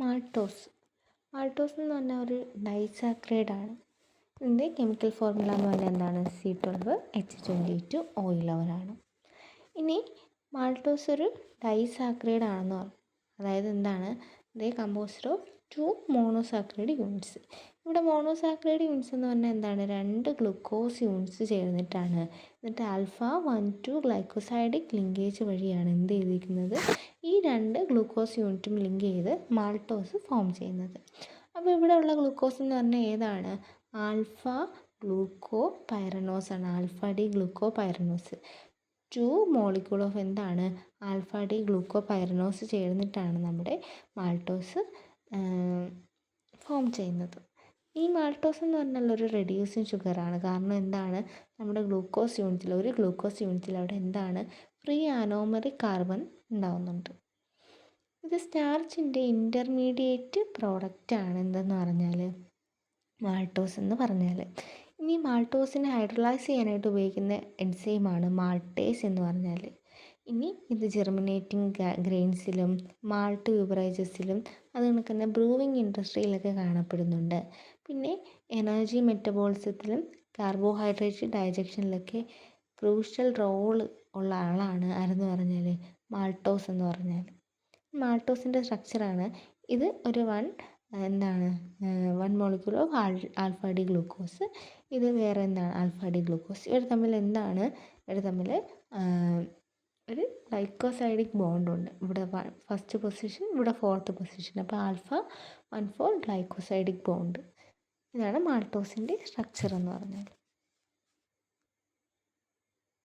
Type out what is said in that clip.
Maltose. Maltose എന്ന് പറഞ്ഞാൽ ഒരു ഡൈസാക്രൈഡാണ്. ഇതിൻ്റെ കെമിക്കൽ ഫോർമുല എന്ന് പറഞ്ഞാൽ എന്താണ്? C12H22O11 ഇനി മാൾട്ടോസ് ഒരു ഡൈസാക്രൈഡ് ആണെന്ന് പറഞ്ഞു. അതായത് എന്താണ്? ദേ കമ്പോസ്ഡ് ഓഫ് 2 മോണോസാക്രൈഡ് യൂണിറ്റ്സ്. ഇവിടെ മോണോസാക്രൈഡ് യൂണിറ്റ്സ് എന്ന് പറഞ്ഞാൽ എന്താണ്? 2 ഗ്ലൂക്കോസ് യൂണിറ്റ്സ് ചേർന്നിട്ടാണ്. എന്നിട്ട് ആൽഫ 1,2 ഗ്ലൈക്കോസൈഡിക് ലിങ്കേജ് വഴിയാണ് എന്ത് ചെയ്തിരിക്കുന്നത്? ഈ 2 ഗ്ലൂക്കോസ് യൂണിറ്റും ലിങ്ക് ചെയ്ത് മാൾട്ടോസ് ഫോം ചെയ്യുന്നത്. അപ്പോൾ ഇവിടെ ഉള്ള ഗ്ലൂക്കോസ് എന്ന് പറഞ്ഞാൽ ഏതാണ്? ആൽഫ ഗ്ലൂക്കോ പൈറനോസ് ആണ്. Alpha D gluco pyranose 2 molecule of എന്താണ്? ആൽഫ ഡി ഗ്ലൂക്കോ പൈറനോസ് ചേർന്നിട്ടാണ് നമ്മുടെ മാൾട്ടോസ് ഫോം ചെയ്യുന്നത്. ഈ മാൾട്ടോസ് എന്ന് പറഞ്ഞാൽ ഒരു റെഡ്യൂസിങ് ഷുഗറാണ്. കാരണം എന്താണ്? നമ്മുടെ ഗ്ലൂക്കോസ് യൂണിറ്റിൽ ഒരു ഗ്ലൂക്കോസ് യൂണിറ്റിൽ അവിടെ എന്താണ്? ഫ്രീ അനോമറിക് കാർബൺ ഉണ്ടാവുന്നുണ്ട്. ഇത് സ്റ്റാർച്ചിൻ്റെ ഇൻ്റർമീഡിയറ്റ് പ്രോഡക്റ്റാണ് എന്തെന്ന് പറഞ്ഞാൽ മാൾട്ടോസ് എന്ന് പറഞ്ഞാൽ. ഇനി മാൾട്ടോസിനെ ഹൈഡ്രോളൈസ് ചെയ്യാനായിട്ട് ഉപയോഗിക്കുന്ന എൻസൈമാണ് മാൾട്ടേസ് എന്ന് പറഞ്ഞാൽ. ഇനി ഇത് ജെർമിനേറ്റിംഗ് ഗ്രെയിൻസിലും മാൾട്ട് ബിവറേജസിലും അത് കണക്ക് തന്നെ ബ്രൂവിങ് ഇൻഡസ്ട്രിയിലൊക്കെ കാണപ്പെടുന്നുണ്ട്. പിന്നെ എനർജി മെറ്റബോളിസത്തിലും കാർബോഹൈഡ്രേറ്റ് ഡൈജഷനിലൊക്കെ ക്രൂഷ്യൽ റോൾ ഉള്ള ആളാണ് ആരെന്ന് പറഞ്ഞാൽ മാൾട്ടോസ് എന്ന് പറഞ്ഞാൽ. മാൾട്ടോസിൻ്റെ സ്ട്രക്ചറാണ് ഇത്. ഒരു എന്താണ് 1 molecule of alpha D glucose. ഇത് വേറെ എന്താണ്? Alpha D glucose. ഇവർ തമ്മിൽ എന്താണ്? ഇവർ തമ്മിൽ ഒരു ഗ്ലൈക്കോസൈഡിക് ബോണ്ടുണ്ട്. ഇവിടെ ഫസ്റ്റ് പൊസിഷൻ, ഇവിടെ 4th പൊസിഷൻ. അപ്പോൾ ആൽഫ 1,4 ഗ്ലൈക്കോസൈഡിക് ബോണ്ട്. ഇതാണ് മാൾട്ടോസിൻ്റെ സ്ട്രക്ചർ എന്ന് പറഞ്ഞാൽ.